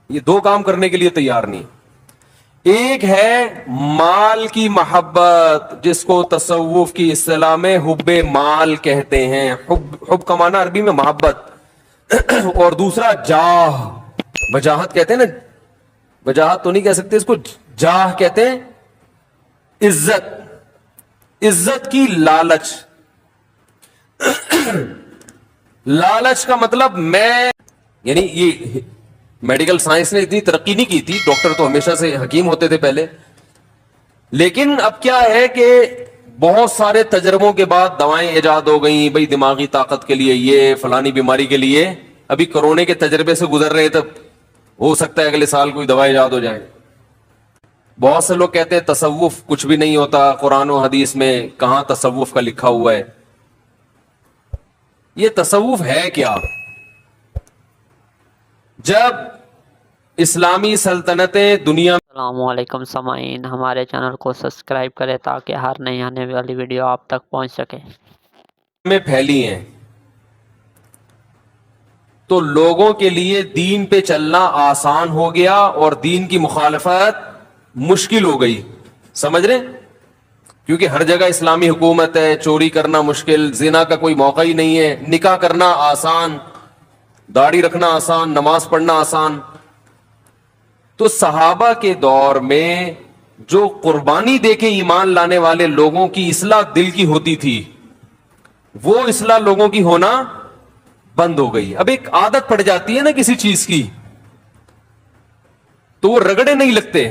یہ دو کام کرنے کے لیے تیار نہیں. ایک ہے مال کی محبت، جس کو تصوف کی اصطلاح میں حب مال کہتے ہیں. حب کا معنی عربی میں محبت. اور دوسرا جاہ، وجاہت کہتے ہیں نا، وجاہت تو نہیں کہہ سکتے اس کو، جاہ کہتے ہیں. عزت، عزت کی لالچ. لالچ کا مطلب میں، یعنی یہ میڈیکل سائنس نے اتنی ترقی نہیں کی تھی، ڈاکٹر تو ہمیشہ سے حکیم ہوتے تھے پہلے، لیکن اب کیا ہے کہ بہت سارے تجربوں کے بعد دوائیں ایجاد ہو گئیں. بھئی دماغی طاقت کے لیے، یہ فلانی بیماری کے لیے. ابھی کرونے کے تجربے سے گزر رہے ہیں، تب ہو سکتا ہے اگلے سال کوئی دوا ایجاد ہو جائے. بہت سے لوگ کہتے ہیں تصوف کچھ بھی نہیں ہوتا، قرآن و حدیث میں کہاں تصوف کا لکھا ہوا ہے. یہ تصوف ہے کیا؟ جب اسلامی سلطنتیں دنیا السلام علیکم سامعین، ہمارے چینل کو سبسکرائب کریں تاکہ ہر نئی آنے والی ویڈیو آپ تک پہنچ سکے. میں پھیلی ہیں تو لوگوں کے لیے دین پہ چلنا آسان ہو گیا اور دین کی مخالفت مشکل ہو گئی. سمجھ رہے؟ کیونکہ ہر جگہ اسلامی حکومت ہے، چوری کرنا مشکل، زنا کا کوئی موقع ہی نہیں ہے، نکاح کرنا آسان، داڑھی رکھنا آسان، نماز پڑھنا آسان. تو صحابہ کے دور میں جو قربانی دے کے ایمان لانے والے لوگوں کی اصلاح دل کی ہوتی تھی، وہ اصلاح لوگوں کی ہونا بند ہو گئی. اب ایک عادت پڑ جاتی ہے نا کسی چیز کی، تو وہ رگڑے نہیں لگتے.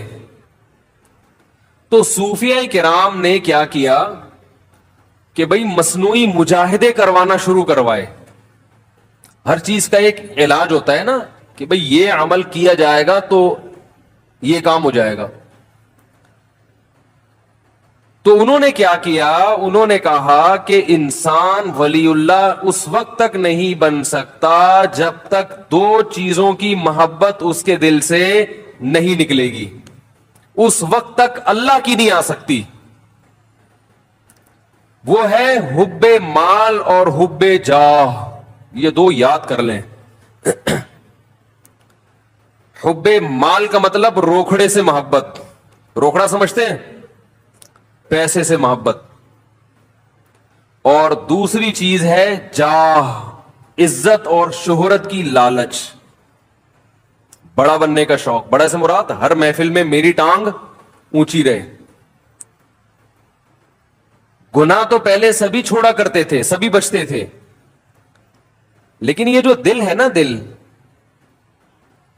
تو صوفیاء کرام نے کیا کیا کہ بھئی مصنوعی مجاہدے کروانا شروع کروائے. ہر چیز کا ایک علاج ہوتا ہے نا، کہ بھئی یہ عمل کیا جائے گا تو یہ کام ہو جائے گا. تو انہوں نے کیا کیا؟ انہوں نے کہا کہ انسان ولی اللہ اس وقت تک نہیں بن سکتا جب تک دو چیزوں کی محبت اس کے دل سے نہیں نکلے گی. اس وقت تک اللہ کی نہیں آ سکتی. وہ ہے حب مال اور حب جاہ. یہ دو یاد کر لیں. حب مال کا مطلب روکھڑے سے محبت. روکھڑا سمجھتے ہیں؟ پیسے سے محبت. اور دوسری چیز ہے جاہ، عزت اور شہرت کی لالچ، بڑا بننے کا شوق. بڑا سے مراد ہر محفل میں میری ٹانگ اونچی رہے. گناہ تو پہلے سبھی چھوڑا کرتے تھے، سبھی بچتے تھے، لیکن یہ جو دل ہے نا، دل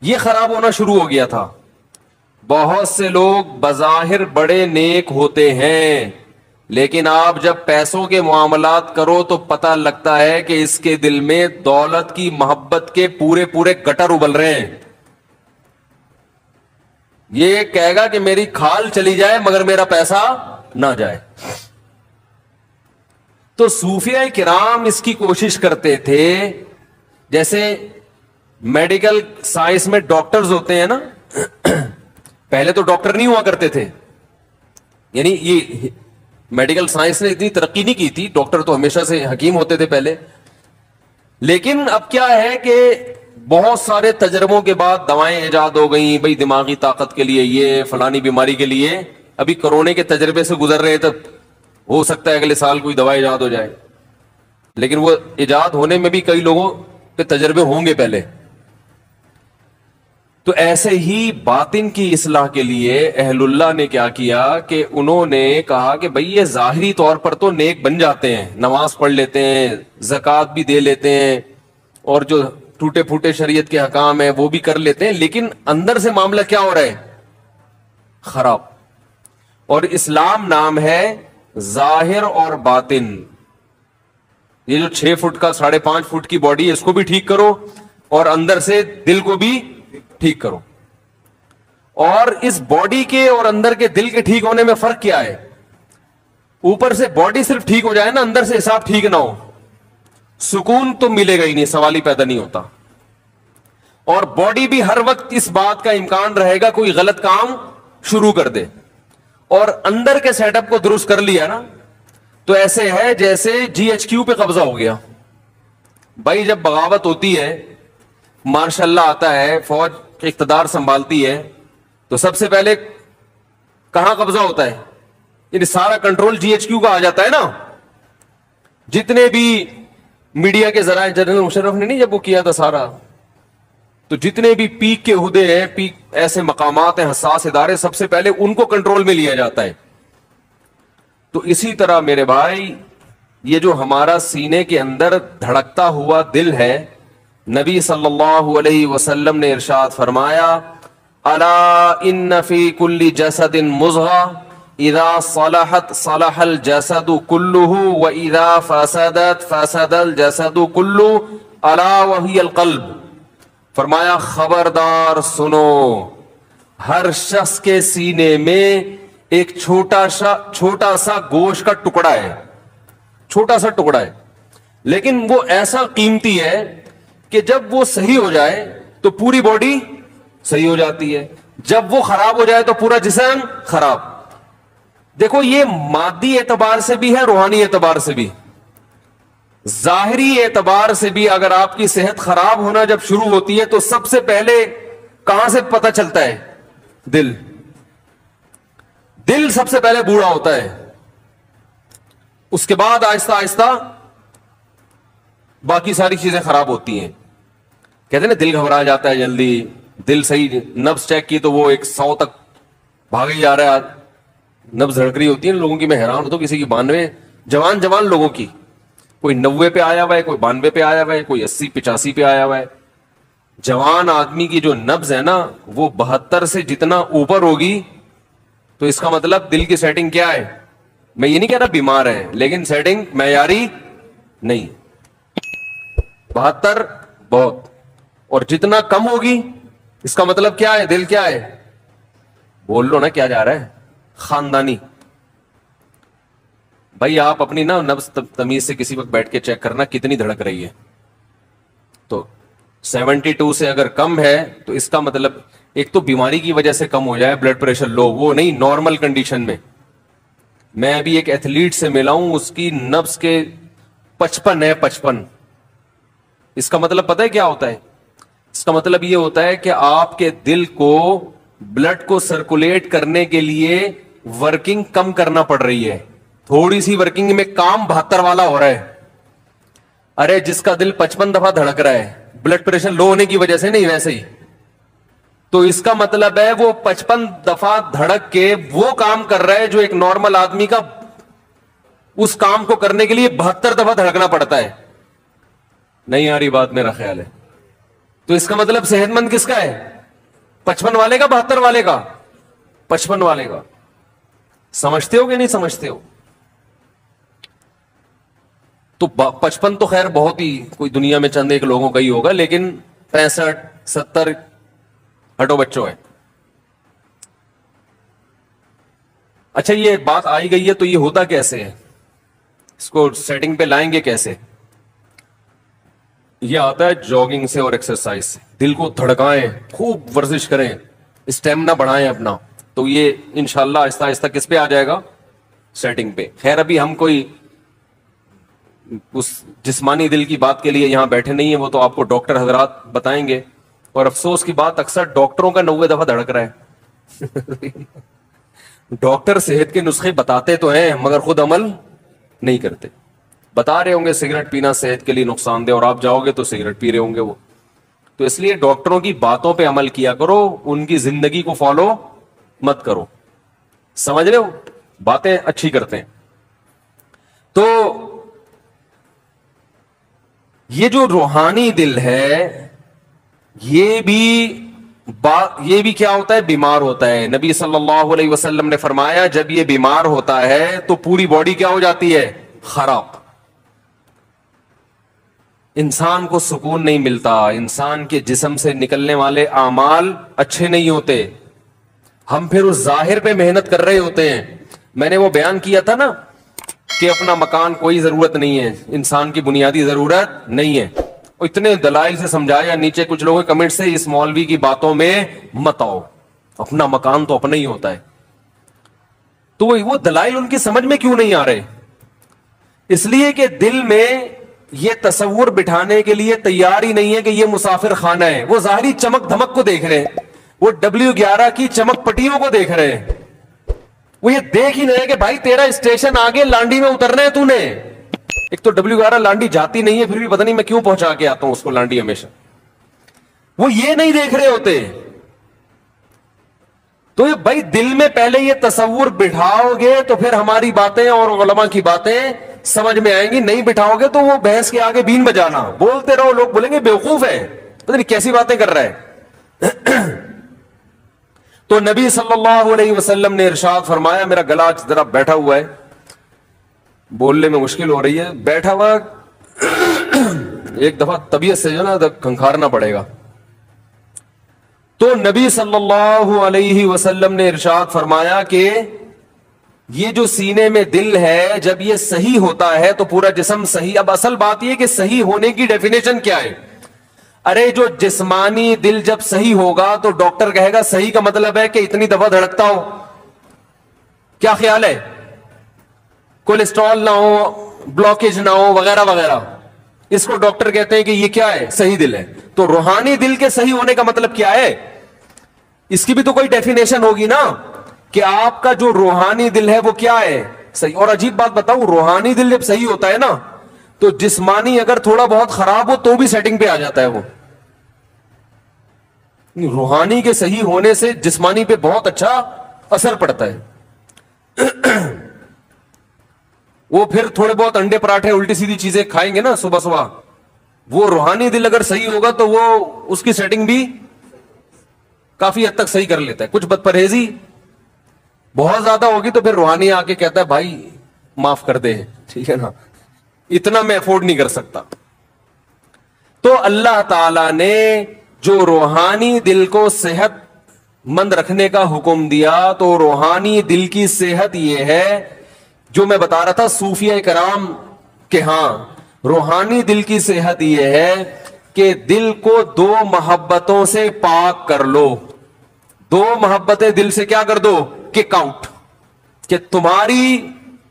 یہ خراب ہونا شروع ہو گیا تھا. بہت سے لوگ بظاہر بڑے نیک ہوتے ہیں، لیکن آپ جب پیسوں کے معاملات کرو تو پتہ لگتا ہے کہ اس کے دل میں دولت کی محبت کے پورے پورے گٹر ابل رہے ہیں. یہ کہے گا کہ میری کھال چلی جائے مگر میرا پیسہ نہ جائے. تو صوفیاء کرام اس کی کوشش کرتے تھے. جیسے میڈیکل سائنس میں ڈاکٹرز ہوتے ہیں نا، پہلے تو ڈاکٹر نہیں ہوا کرتے تھے، یعنی یہ میڈیکل سائنس نے اتنی ترقی نہیں کی تھی، ڈاکٹر تو ہمیشہ سے حکیم ہوتے تھے پہلے. لیکن اب کیا ہے کہ بہت سارے تجربوں کے بعد دوائیں ایجاد ہو گئیں. بھئی دماغی طاقت کے لیے، یہ فلانی بیماری کے لیے. ابھی کرونے کے تجربے سے گزر رہے ہیں، تب ہو سکتا ہے اگلے سال کوئی دوا ایجاد ہو جائے. لیکن وہ ایجاد ہونے میں بھی کئی لوگوں کے تجربے ہوں گے پہلے. تو ایسے ہی باطن کی اصلاح کے لیے اہل اللہ نے کیا کیا کہ انہوں نے کہا کہ بھئی یہ ظاہری طور پر تو نیک بن جاتے ہیں، نماز پڑھ لیتے ہیں، زکوٰۃ بھی دے لیتے ہیں، اور جو ٹوٹے پھوٹے شریعت کے حکام ہیں وہ بھی کر لیتے ہیں، لیکن اندر سے معاملہ کیا ہو رہا ہے؟ خراب. اور اسلام نام ہے ظاہر اور باطن. یہ جو 6 فٹ کا 5.5 فٹ کی باڈی ہے، اس کو بھی ٹھیک کرو، اور اندر سے دل کو بھی ٹھیک کرو. اور اس باڈی کے اور اندر کے دل کے ٹھیک ہونے میں فرق کیا ہے؟ اوپر سے باڈی صرف ٹھیک ہو جائے نا، اندر سے حساب ٹھیک نہ ہو، سکون تو ملے گا ہی نہیں، سوال ہی پیدا نہیں ہوتا. اور باڈی بھی ہر وقت اس بات کا امکان رہے گا کوئی غلط کام شروع کر دے. اور اندر کے سیٹ اپ کو درست کر لیا نا، تو ایسے ہے جیسے GHQ پہ قبضہ ہو گیا. بھائی جب بغاوت ہوتی ہے، ماشاء اللہ آتا ہے، فوج اقتدار سنبھالتی ہے تو سب سے پہلے کہاں قبضہ ہوتا ہے؟ یعنی سارا کنٹرول جی ایچ کیو کا آ جاتا ہے نا. جتنے بھی میڈیا کے ذرائع، جنرل مشرف نے نہیں جب وہ کیا تھا سارا، تو جتنے بھی پیک کے عہدے ہیں، پیک ایسے مقامات ہیں، حساس ادارے، سب سے پہلے ان کو کنٹرول میں لیا جاتا ہے. تو اسی طرح میرے بھائی یہ جو ہمارا سینے کے اندر دھڑکتا ہوا دل ہے، نبی صلی اللہ علیہ وسلم نے ارشاد فرمایا الا ان فی کل جسد مضغہ اذا صلحت صلح الجسد كله واذا فسدت فسد الجسد كله الا وهي القلب. فرمایا خبردار سنو، ہر شخص کے سینے میں ایک چھوٹا سا گوشت کا ٹکڑا ہے، چھوٹا سا ٹکڑا ہے، لیکن وہ ایسا قیمتی ہے کہ جب وہ صحیح ہو جائے تو پوری باڈی صحیح ہو جاتی ہے، جب وہ خراب ہو جائے تو پورا جسم خراب. دیکھو یہ مادی اعتبار سے بھی ہے، روحانی اعتبار سے بھی. ظاہری اعتبار سے بھی اگر آپ کی صحت خراب ہونا جب شروع ہوتی ہے تو سب سے پہلے کہاں سے پتہ چلتا ہے؟ دل. دل سب سے پہلے بوڑھا ہوتا ہے، اس کے بعد آہستہ آہستہ باقی ساری چیزیں خراب ہوتی ہیں. کہتے ہیں نا دل گھبرا جاتا ہے جلدی، دل صحیح نبض چیک کی تو وہ 100 تک بھاگ ہی جا رہا ہے، نبض دھڑک رہی ہوتی ہے لوگوں کی. میں حیران ہوتا ہوں، کسی کی 92 جوان لوگوں کی، کوئی 90 پہ آیا ہوا ہے، کوئی 92 پہ آیا ہوا ہے، کوئی 80 85 پہ آیا ہوا ہے. جوان آدمی کی جو نبض ہے نا وہ 72 سے جتنا اوپر ہوگی تو اس کا مطلب دل کی سیٹنگ کیا ہے؟ میں یہ نہیں کہہ رہا بیمار ہے، لیکن سیٹنگ معیاری نہیں. 72 بہت، اور جتنا کم ہوگی اس کا مطلب کیا ہے؟ دل کیا ہے؟ بول لو نا کیا جا رہا ہے؟ خاندانی. بھائی آپ اپنی نا نبض تمیز سے کسی وقت بیٹھ کے چیک کرنا کتنی دھڑک رہی ہے. تو 72 سے اگر کم ہے تو اس کا مطلب ایک تو بیماری کی وجہ سے کم ہو جائے، بلڈ پریشر لو، وہ نہیں، نارمل کنڈیشن میں. میں ابھی ایک ایتھلیٹ سے ملا ہوں، اس کی نبض کے 55 ہے، 55. اس کا مطلب پتہ ہے کیا ہوتا ہے؟ اس کا مطلب یہ ہوتا ہے کہ آپ کے دل کو بلڈ کو سرکولیٹ کرنے کے لیے ورکنگ کم کرنا پڑ رہی ہے. تھوڑی سی ورکنگ میں کام 72 والا ہو رہا ہے. ارے جس کا دل 55 دفعہ دھڑک رہا ہے بلڈ پریشر لو ہونے کی وجہ سے نہیں، ویسے ہی، تو اس کا مطلب ہے وہ 55 دفعہ دھڑک کے وہ کام کر رہا ہے جو ایک نارمل آدمی کا اس کام کو کرنے کے لیے 72 دفعہ دھڑکنا پڑتا ہے. نہیں آ رہی بات میرا خیال ہے. تو اس کا مطلب صحت مند کس کا ہے؟ 55 والے کا، 72 والے کا؟ 55 والے کا. سمجھتے ہو کہ نہیں سمجھتے ہو؟ تو 55 تو خیر بہت ہی، کوئی دنیا میں چند ایک لوگوں کا ہی ہوگا، لیکن 65 70 ہٹو بچوں ہے. اچھا یہ بات آئی گئی ہے تو یہ ہوتا کیسے ہے؟ اس کو سیٹنگ پہ لائیں گے کیسے؟ یہ آتا ہے جاگنگ سے اور ایکسرسائز سے. دل کو دھڑکائیں، خوب ورزش کریں، اسٹیمنا بڑھائیں اپنا، تو یہ انشاءاللہ آہستہ آہستہ کس پہ آ جائے گا؟ سیٹنگ پہ. خیر ابھی ہم کوئی اس جسمانی دل کی بات کے لیے یہاں بیٹھے نہیں ہیں، وہ تو آپ کو ڈاکٹر حضرات بتائیں گے. اور افسوس کی بات اکثر ڈاکٹروں کا 90 دفعہ دھڑک رہا ہے. ڈاکٹر صحت کے نسخے بتاتے تو ہیں مگر خود عمل نہیں کرتے. بتا رہے ہوں گے سگریٹ پینا صحت کے لیے نقصان دہ، اور آپ جاؤ گے تو سگریٹ پی رہے ہوں گے وہ. تو اس لیے ڈاکٹروں کی باتوں پہ عمل کیا کرو، ان کی زندگی کو فالو مت کرو. سمجھ رہے ہو؟ باتیں اچھی کرتے ہیں. تو یہ جو روحانی دل ہے یہ بھی کیا ہوتا ہے؟ بیمار ہوتا ہے. نبی صلی اللہ علیہ وسلم نے فرمایا جب یہ بیمار ہوتا ہے تو پوری باڈی کیا ہو جاتی ہے؟ خراب. انسان کو سکون نہیں ملتا، انسان کے جسم سے نکلنے والے اعمال اچھے نہیں ہوتے. ہم پھر اس ظاہر پہ محنت کر رہے ہوتے ہیں. میں نے وہ بیان کیا تھا نا کہ اپنا مکان کوئی ضرورت نہیں ہے، انسان کی بنیادی ضرورت نہیں ہے. اتنے دلائل سے سمجھایا، نیچے کچھ لوگوں کے کمنٹ سے اس مولوی کی باتوں میں مت آؤ، اپنا مکان تو اپنا ہی ہوتا ہے. تو وہ دلائل ان کی سمجھ میں کیوں نہیں آ رہے؟ اس لیے کہ دل میں یہ تصور بٹھانے کے لیے تیار ہی نہیں ہے کہ یہ مسافر خانہ ہے. وہ ظاہری چمک دھمک کو دیکھ رہے ہیں, وہ W11 کی چمک پٹیوں کو دیکھ رہے ہیں, وہ یہ دیکھ ہی نہیں ہے کہ بھائی تیرا اسٹیشن آگے لانڈی میں اترنا ہے تو نے. ایک تو W11 لانڈی جاتی نہیں ہے, پھر بھی پتہ نہیں میں کیوں پہنچا کے آتا ہوں اس کو لانڈی ہمیشہ. وہ یہ نہیں دیکھ رہے ہوتے. تو یہ بھائی دل میں پہلے یہ تصور بٹھاؤ گے تو پھر ہماری باتیں اور علماء کی باتیں سمجھ میں آئیں گی. نہیں بٹھاؤ گے تو وہ بحث کے آگے بین بجانا, بولتے رہو, لوگ بولیں گے بیوقوف ہے, پتہ نہیں کیسی باتیں کر رہا ہے. تو نبی صلی اللہ علیہ وسلم نے ارشاد فرمایا, میرا گلا ذرا بیٹھا ہوا ہے, بولنے میں مشکل ہو رہی ہے, بیٹھا ہوا ایک دفعہ طبیعت سے جو نا کھنکھارنا پڑے گا. تو نبی صلی اللہ علیہ وسلم نے ارشاد فرمایا کہ یہ جو سینے میں دل ہے جب یہ صحیح ہوتا ہے تو پورا جسم صحیح. اب اصل بات یہ کہ صحیح ہونے کی ڈیفینیشن کیا ہے؟ ارے جو جسمانی دل جب صحیح ہوگا تو ڈاکٹر کہے گا صحیح کا مطلب ہے کہ اتنی دفعہ دھڑکتا ہو. کیا خیال ہے؟ کولیسٹرول نہ ہو, بلاکیج نہ ہو, وغیرہ وغیرہ. اس کو ڈاکٹر کہتے ہیں کہ یہ کیا ہے؟ صحیح دل ہے. تو روحانی دل کے صحیح ہونے کا مطلب کیا ہے؟ اس کی بھی تو کوئی ڈیفینیشن ہوگی نا, کہ آپ کا جو روحانی دل ہے وہ کیا ہے؟ صحیح. اور عجیب بات بتاؤں, روحانی دل جب صحیح ہوتا ہے نا تو جسمانی اگر تھوڑا بہت خراب ہو تو بھی سیٹنگ پہ آ جاتا ہے. وہ روحانی کے صحیح ہونے سے جسمانی پہ بہت اچھا اثر پڑتا ہے. وہ پھر تھوڑے بہت انڈے پراٹھے الٹی سیدھی چیزیں کھائیں گے نا صبح صبح, وہ روحانی دل اگر صحیح ہوگا تو وہ اس کی سیٹنگ بھی کافی حد تک صحیح کر لیتا ہے. کچھ بد پرہیزی بہت زیادہ ہوگی تو پھر روحانی آ کے کہتا ہے بھائی معاف کر دے, ٹھیک ہے نا, اتنا میں افورڈ نہیں کر سکتا. تو اللہ تعالی نے جو روحانی دل کو صحت مند رکھنے کا حکم دیا, تو روحانی دل کی صحت یہ ہے جو میں بتا رہا تھا صوفیہ کرام کہ ہاں روحانی دل کی صحت یہ ہے کہ دل کو دو محبتوں سے پاک کر لو. دو محبتیں دل سے کیا کر دو؟ Kick out. کہ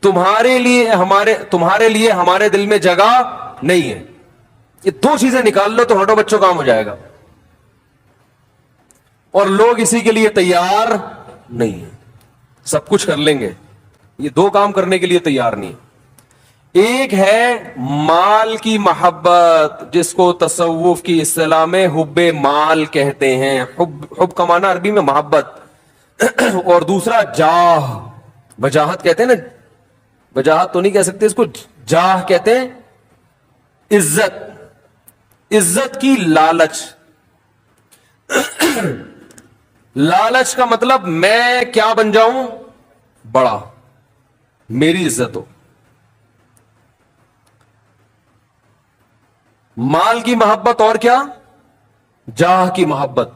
تمہارے لیے ہمارے دل میں جگہ نہیں ہے. یہ دو چیزیں نکال لو تو ہٹو بچوں کام ہو جائے گا. اور لوگ اسی کے لیے تیار نہیں ہیں. سب کچھ کر لیں گے, یہ دو کام کرنے کے لیے تیار نہیں. ایک ہے مال کی محبت, جس کو تصوف کی اصطلاح میں حب مال کہتے ہیں. حب کا معنی عربی میں محبت. اور دوسرا جاہ, وجاہت کہتے ہیں نا, وجاہت تو نہیں کہہ سکتے اس کو, جاہ کہتے ہیں عزت. عزت کی لالچ. لالچ کا مطلب میں کیا بن جاؤں؟ بڑا, میری عزت ہو. مال کی محبت اور کیا؟ جاہ کی محبت.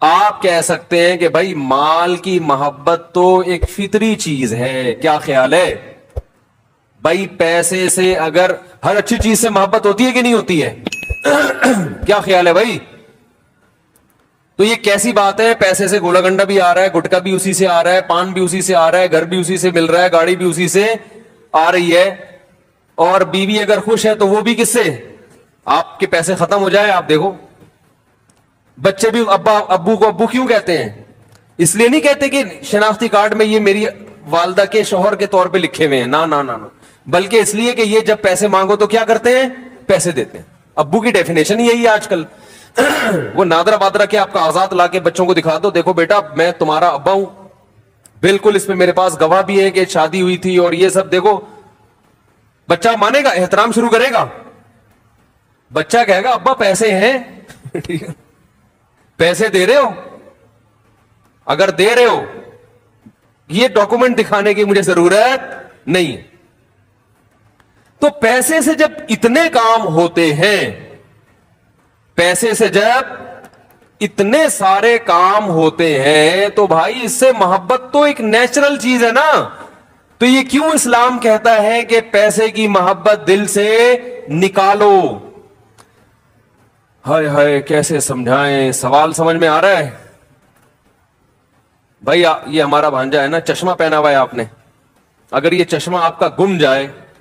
آپ کہہ سکتے ہیں کہ بھائی مال کی محبت تو ایک فطری چیز ہے, کیا خیال ہے بھائی؟ پیسے سے اگر ہر اچھی چیز سے محبت ہوتی ہے کہ نہیں ہوتی ہے؟ کیا خیال ہے بھائی؟ تو یہ کیسی بات ہے؟ پیسے سے گولا گنڈا بھی آ رہا ہے, گٹکا بھی اسی سے آ رہا ہے, پان بھی اسی سے آ رہا ہے, گھر بھی اسی سے مل رہا ہے, گاڑی بھی اسی سے آ رہی ہے, اور بیوی اگر خوش ہے تو وہ بھی کس سے؟ آپ کے پیسے ختم ہو جائے. آپ دیکھو بچے بھی ابو کو ابو کیوں کہتے ہیں؟ اس لیے نہیں کہتے کہ شناختی کارڈ میں یہ میری والدہ کے شوہر کے طور پہ لکھے ہوئے ہیں, نہ, بلکہ اس لیے کہ یہ جب پیسے مانگو تو کیا کرتے ہیں؟ پیسے دیتے ہیں. ابو کی ڈیفینیشن یہی ہے آج کل. وہ نادرا بادرا کے آپ کا آزاد لا کے بچوں کو دکھا دو, دیکھو بیٹا میں تمہارا ابا ہوں, بالکل اس میں میرے پاس گواہ بھی ہے کہ شادی ہوئی تھی, اور یہ سب دیکھو. بچہ مانے گا, احترام شروع کرے گا. بچہ کہے گا ابا پیسے ہیں, پیسے دے رہے ہو؟ اگر دے رہے ہو یہ ڈاکومنٹ دکھانے کی مجھے ضرورت نہیں ہے. تو پیسے سے جب اتنے کام ہوتے ہیں, پیسے سے جب اتنے سارے کام ہوتے ہیں, تو بھائی اس سے محبت تو ایک نیچرل چیز ہے نا. تو یہ کیوں اسلام کہتا ہے کہ پیسے کی محبت دل سے نکالو؟ ہائے ہائے کیسے سمجھائیں, سوال سمجھ میں آ رہا ہے بھائی؟ یہ ہمارا بھانجا ہے نا, چشمہ پہنا ہوا ہے آپ نے, اگر یہ چشمہ آپ کا گم جائے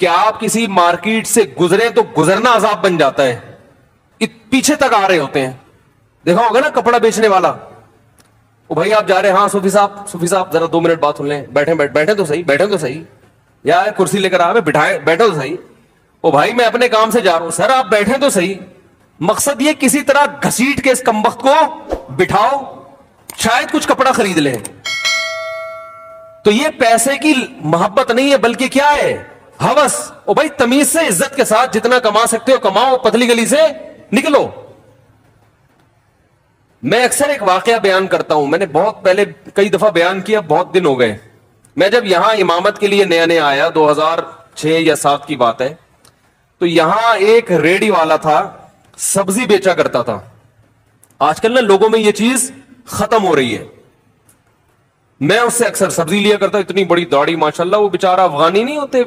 کہ آپ کسی مارکیٹ سے گزرے تو گزرنا عذاب بن جاتا ہے. پیچھے تک آ رہے ہوتے ہیں. دیکھا ہوگا نا کپڑا بیچنے والا, وہ بھائی آپ جا رہے ہیں, ہاں صوفی صاحب ذرا 2 منٹ بات سن لیں, بیٹھے تو صحیح, یا کرسی لے کر آ بیٹھے تو صحیح. وہ بھائی میں اپنے کام سے جا رہا ہوں, سر آپ بیٹھے تو صحیح. مقصد یہ کسی طرح گھسیٹ کے اس کمبخت کو بٹھاؤ, شاید کچھ کپڑا خرید لیں. تو یہ پیسے کی محبت نہیں ہے بلکہ کیا ہے, ہوس. او بھائی تمیز سے عزت کے ساتھ جتنا کما سکتے ہو کماؤ, پتلی گلی سے نکلو. میں اکثر ایک واقعہ بیان کرتا ہوں, میں نے بہت پہلے کئی دفعہ بیان کیا, بہت دن ہو گئے. میں جب یہاں امامت کے لیے نیا آیا, 2006 یا 7 کی بات ہے, تو یہاں ایک ریڑی والا تھا, سبزی بیچا کرتا تھا. آج کل نا لوگوں میں یہ چیز ختم ہو رہی ہے. میں اس سے اکثر سبزی لیا کرتا, اتنی بڑی داڑھی ماشاءاللہ. وہ بیچارہ افغانی نہیں ہوتے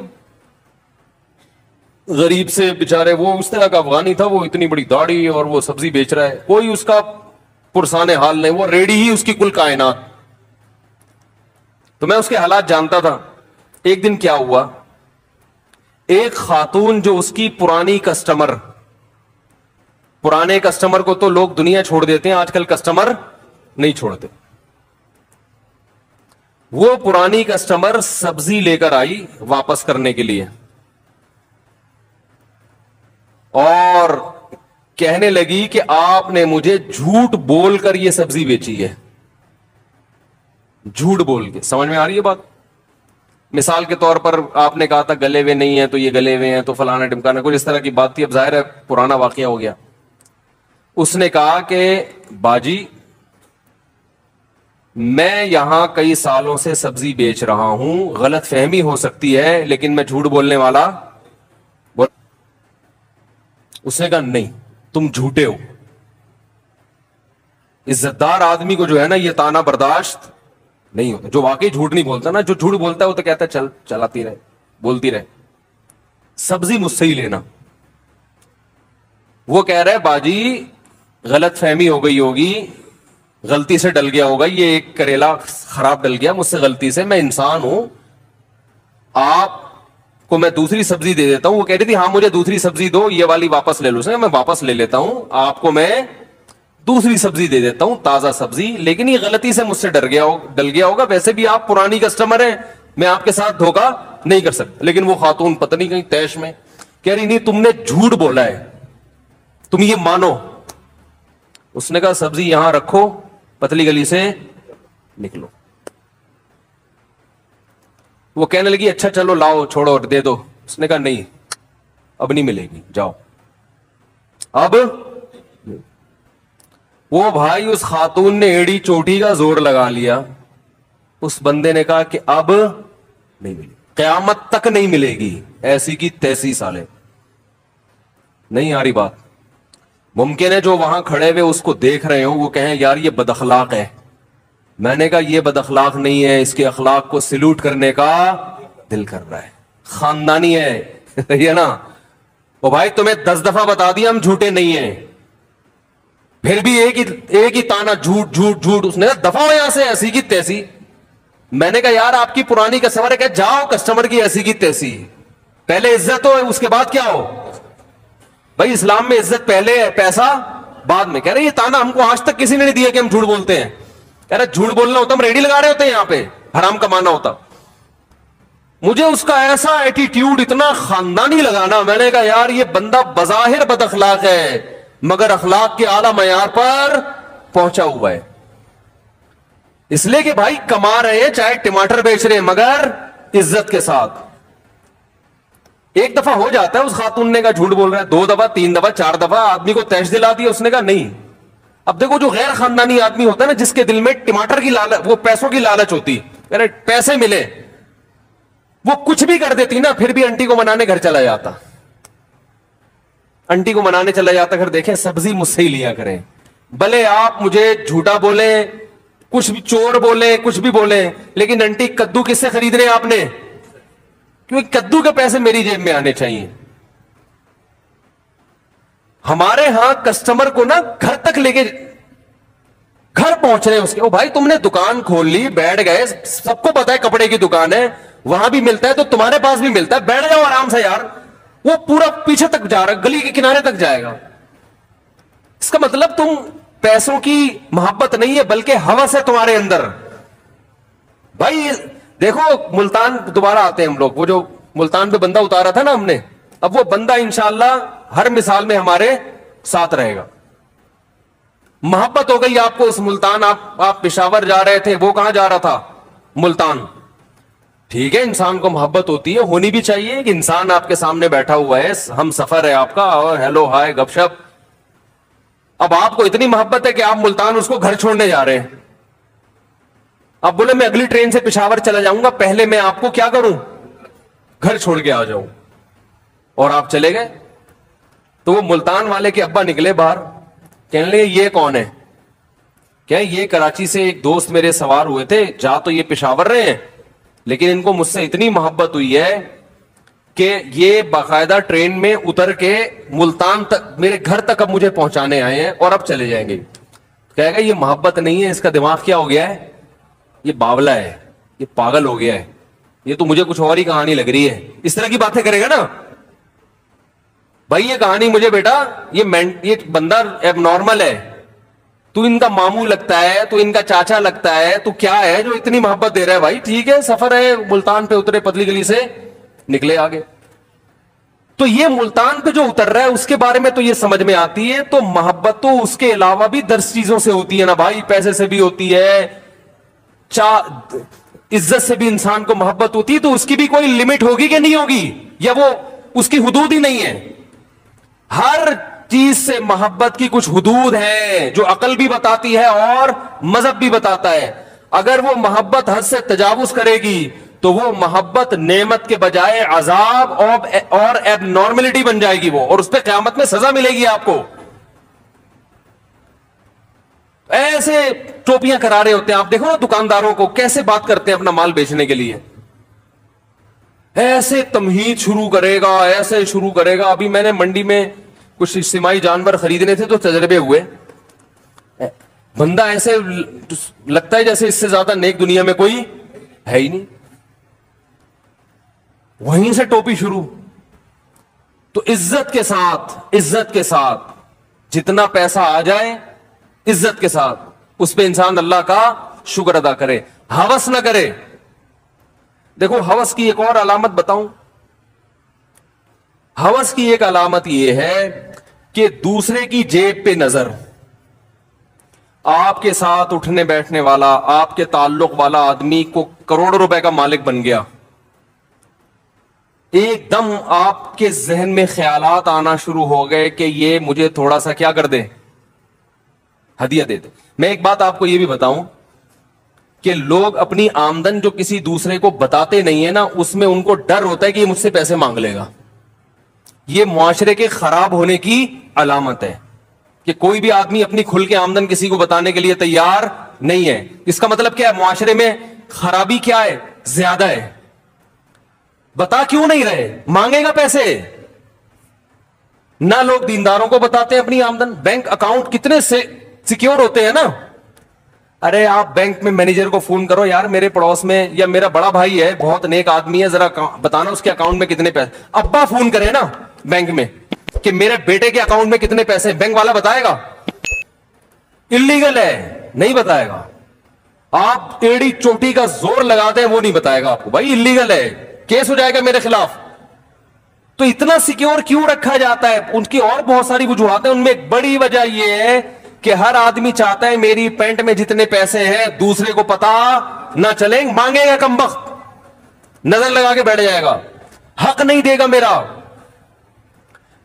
غریب سے بیچارے, وہ اس طرح کا افغانی تھا, وہ اتنی بڑی داڑھی اور وہ سبزی بیچ رہا ہے, کوئی اس کا پرسان حال نہیں, وہ ریڑی ہی اس کی کل کائنات. تو میں اس کے حالات جانتا تھا. ایک دن کیا ہوا, ایک خاتون جو اس کی پرانے کسٹمر کو تو لوگ دنیا چھوڑ دیتے ہیں, آج کل کسٹمر نہیں چھوڑتے. وہ پرانی کسٹمر سبزی لے کر آئی واپس کرنے کے لیے, اور کہنے لگی کہ آپ نے مجھے جھوٹ بول کر یہ سبزی بیچی ہے. جھوٹ بول کے, سمجھ میں آ رہی ہے بات؟ مثال کے طور پر آپ نے کہا تھا گلے ہوئے نہیں ہیں تو یہ گلے ہوئے ہیں, تو فلانا ٹمکانا, کچھ اس طرح کی بات تھی. اب ظاہر ہے پرانا واقعہ ہو گیا. اس نے کہا کہ باجی میں یہاں کئی سالوں سے سبزی بیچ رہا ہوں, غلط فہمی ہو سکتی ہے لیکن میں جھوٹ بولنے والا. اس نے کہا نہیں تم جھوٹے ہو. عزت دار آدمی کو جو ہے نا یہ تانا برداشت نہیں ہوتا. جو واقعی جھوٹ نہیں بولتا نا, جو جھوٹ بولتا ہے وہ تو کہتا ہے چل چلاتی رہے, بولتی رہے, سبزی مجھ سے ہی لینا. وہ کہہ رہے باجی غلط فہمی ہو گئی ہوگی, غلطی سے ڈل گیا ہوگا, یہ ایک کریلا خراب ڈل گیا مجھ سے غلطی سے, میں انسان ہوں, آپ کو میں دوسری سبزی دے دیتا ہوں. وہ کہہ رہی تھی ہاں مجھے دوسری سبزی دو, یہ والی واپس لے لو. میں واپس لے لیتا ہوں, آپ کو میں دوسری سبزی دے دیتا ہوں, تازہ سبزی, لیکن یہ غلطی سے مجھ سے ڈل گیا ہوگا. ویسے بھی آپ پرانی کسٹمر ہیں, میں آپ کے ساتھ دھوکا نہیں کر سکتا. لیکن وہ خاتون پتہ نہیں کہیں تیش میں کہہ رہی نہیں تم نے جھوٹ بولا ہے, تم یہ مانو. اس نے کہا سبزی یہاں رکھو, پتلی گلی سے نکلو. وہ کہنے لگی اچھا چلو لاؤ چھوڑو دے دو. اس نے کہا نہیں اب نہیں ملے گی, جاؤ. اب وہ بھائی اس خاتون نے ایڑی چوٹی کا زور لگا لیا. اس بندے نے کہا کہ اب نہیں ملے, قیامت تک نہیں ملے گی, ایسی کی تیسی سالے. نہیں آ رہی بات؟ ممکن ہے جو وہاں کھڑے ہوئے اس کو دیکھ رہے ہوں وہ کہیں یار یہ بد اخلاق ہے. میں نے کہا یہ بد اخلاق نہیں ہے, اس کے اخلاق کو سلوٹ کرنے کا دل کر رہا ہے, خاندانی ہے. یہ نا وہ بھائی تمہیں 10 دفعہ بتا دیا ہم جھوٹے نہیں ہیں, پھر بھی ایک ہی تانا جھوٹ جھوٹ جھوٹ. اس نے کہا دفعہ ہو یہاں سے, ایسی کی تیسی. میں نے کہا یار آپ کی پرانی کسٹمر ہے, کہ جاؤ کسٹمر کی ایسی کی تیسی. پہلے عزت ہو اس کے بعد کیا ہو بھائی, اسلام میں عزت پہلے ہے, پیسہ بعد میں. کہہ رہے یہ تانا ہم کو آج تک کسی نے نہیں دیا کہ ہم جھوٹ بولتے ہیں. کہہ رہے جھوٹ بولنا ہوتا ہم ریڈی لگا رہے ہوتے ہیں یہاں پہ, حرام کمانا ہوتا. مجھے اس کا ایسا ایٹیٹیوڈ اتنا خاندانی لگانا, میں نے کہا یار یہ بندہ بظاہر بد اخلاق ہے مگر اخلاق کے اعلی معیار پر پہنچا ہوا ہے. اس لیے کہ بھائی کما رہے ہیں, چاہے ٹماٹر بیچ رہے ہیں, مگر عزت کے ساتھ. ایک دفعہ ہو جاتا ہے, اس خاتون نے کہا جھوٹ بول رہا ہے, 2 دفعہ 3 دفعہ 4 دفعہ آدمی کو تیش دلا دیا. اس نے کہا نہیں. اب دیکھو جو غیر خاندانی آدمی ہوتا ہے نا, جس کے دل میں ٹماٹر کی لالچ, وہ پیسوں کی لالچ ہوتی, پیسے ملے, وہ کچھ بھی کر دیتی نا, پھر بھی انٹی کو منانے گھر چلا جاتا. انٹی کو منانے چلا جاتا گھر, دیکھیں سبزی مجھ سے ہی لیا کریں, بھلے آپ مجھے جھوٹا بولیں, کچھ بھی چور بولیں, کچھ بھی بولیں, لیکن انٹی کدو کس سے خرید رہے ہیں آپ نے, کیونکہ کدو کے پیسے میری جیب میں آنے چاہیے. ہمارے ہاں کسٹمر کو نا گھر تک لے کے, گھر پہنچ رہے ہیں اس کے. او بھائی تم نے دکان کھول لی, بیٹھ گئے, سب کو پتا ہے کپڑے کی دکان ہے, وہاں بھی ملتا ہے تو تمہارے پاس بھی ملتا ہے, بیٹھ جاؤ آرام سے یار. وہ پورا پیچھے تک جا رہا ہے, گلی کے کنارے تک جائے گا. اس کا مطلب تم پیسوں کی محبت نہیں ہے بلکہ ہوس ہے تمہارے اندر. بھائی دیکھو ملتان دوبارہ آتے ہیں ہم لوگ, وہ جو ملتان پہ بندہ اتارا تھا نا ہم نے, اب وہ بندہ انشاءاللہ ہر مثال میں ہمارے ساتھ رہے گا. محبت ہو گئی آپ کو اس ملتان, آپ پشاور جا رہے تھے, وہ کہاں جا رہا تھا؟ ملتان. ٹھیک ہے, انسان کو محبت ہوتی ہے, ہونی بھی چاہیے کہ انسان آپ کے سامنے بیٹھا ہوا ہے, ہم سفر ہے آپ کا, اور ہیلو ہائے گپ شپ. اب آپ کو اتنی محبت ہے کہ آپ ملتان اس کو گھر چھوڑنے جا رہے ہیں. اب بولے میں اگلی ٹرین سے پشاور چلا جاؤں گا, پہلے میں آپ کو کیا کروں, گھر چھوڑ کے آ جاؤں. اور آپ چلے گئے. تو وہ ملتان والے کے ابا نکلے باہر, کہنے لگے یہ کون ہے؟ کہ یہ کراچی سے ایک دوست میرے سوار ہوئے تھے, جا تو یہ پشاور رہے ہیں لیکن ان کو مجھ سے اتنی محبت ہوئی ہے کہ یہ باقاعدہ ٹرین میں اتر کے ملتان تک, میرے گھر تک اب مجھے پہنچانے آئے ہیں اور اب چلے جائیں گے. کہے گا یہ محبت نہیں ہے, اس کا دماغ کیا ہو گیا ہے, یہ باولا ہے, یہ پاگل ہو گیا ہے, یہ تو مجھے کچھ اور ہی کہانی لگ رہی ہے. اس طرح کی باتیں کرے گا نا. بھائی یہ کہانی مجھے بیٹا, یہ بندہ ایب نارمل ہے, تو ان کا ماموں لگتا ہے, تو ان کا چاچا لگتا ہے, تو کیا ہے جو اتنی محبت دے رہا ہے؟ بھائی ٹھیک ہے, سفر ہے, ملتان پہ اترے, پتلی گلی سے نکلے آگے. تو یہ ملتان پہ جو اتر رہا ہے اس کے بارے میں تو یہ سمجھ میں آتی ہے. تو محبت تو اس کے علاوہ بھی 10 چیزوں سے ہوتی ہے نا بھائی, پیسے سے بھی ہوتی ہے, عزت سے بھی انسان کو محبت ہوتی ہے. تو اس کی بھی کوئی لمٹ ہوگی کہ نہیں ہوگی, یا وہ اس کی حدود ہی نہیں ہے؟ ہر چیز سے محبت کی کچھ حدود ہے جو عقل بھی بتاتی ہے اور مذہب بھی بتاتا ہے. اگر وہ محبت حد سے تجاوز کرے گی تو وہ محبت نعمت کے بجائے عذاب اور ایب نارملٹی بن جائے گی وہ, اور اس پہ قیامت میں سزا ملے گی آپ کو. ایسے ٹوپیاں کرا رہے ہوتے ہیں آپ, دیکھو نا دکانداروں کو کیسے بات کرتے ہیں اپنا مال بیچنے کے لیے. ایسے تمہید شروع کرے گا, ایسے شروع کرے گا. ابھی میں نے منڈی میں کچھ اجتماعی جانور خریدنے تھے تو تجربے ہوئے, بندہ ایسے لگتا ہے جیسے اس سے زیادہ نیک دنیا میں کوئی ہے ہی نہیں. وہیں سے ٹوپی شروع. تو عزت کے ساتھ جتنا پیسہ آ جائے, عزت کے ساتھ اس پہ انسان اللہ کا شکر ادا کرے, ہوس نہ کرے. دیکھو ہوس کی ایک اور علامت بتاؤں. ہوس کی ایک علامت یہ ہے کہ دوسرے کی جیب پہ نظر. آپ کے ساتھ اٹھنے بیٹھنے والا, آپ کے تعلق والا آدمی کو کروڑوں روپے کا مالک بن گیا, ایک دم آپ کے ذہن میں خیالات آنا شروع ہو گئے کہ یہ مجھے تھوڑا سا کیا کر دے, ہدیہ دے دے. میں ایک بات آپ کو یہ بھی بتاؤں کہ لوگ اپنی آمدن جو کسی دوسرے کو بتاتے نہیں ہے نا, اس میں ان کو ڈر ہوتا ہے کہ یہ مجھ سے پیسے مانگ لے گا. یہ معاشرے کے خراب ہونے کی علامت ہے کہ کوئی بھی آدمی اپنی کھل کے آمدن کسی کو بتانے کے لیے تیار نہیں ہے. اس کا مطلب کیا ہے؟ معاشرے میں خرابی کیا ہے؟ زیادہ ہے. بتا کیوں نہیں رہے؟ مانگے گا پیسے. نہ لوگ دینداروں کو بتاتے ہیں اپنی آمدن. بینک اکاؤنٹ کتنے سے سیکیور ہوتے ہیں نا. ارے آپ بینک میں مینیجر کو فون کرو, یار میرے پڑوس میں یا میرا بڑا بھائی ہے, بہت نیک آدمی ہے, ذرا بتانا اس کے اکاؤنٹ میں کتنے پیسے. ابا فون کرے نا بینک میں کہ میرے بیٹے کے اکاؤنٹ میں کتنے پیسے, بینک والا بتائے گا؟ اللیگل ہے, نہیں بتائے گا. آپ ایڑی چوٹی کا زور لگاتے ہیں وہ نہیں بتائے گا آپ کو, بھائی اللیگل ہے, کیس ہو جائے گا میرے خلاف. تو اتنا سیکیور کیوں رکھا جاتا ہے؟ ان کی اور بہت ساری وجوہات ہیں, ان میں ایک بڑی وجہ یہ ہے کہ ہر آدمی چاہتا ہے میری پینٹ میں جتنے پیسے ہیں دوسرے کو پتا نہ چلیں. مانگے گا کمبخت, نظر لگا کے بیٹھ جائے گا, حق نہیں دے گا میرا.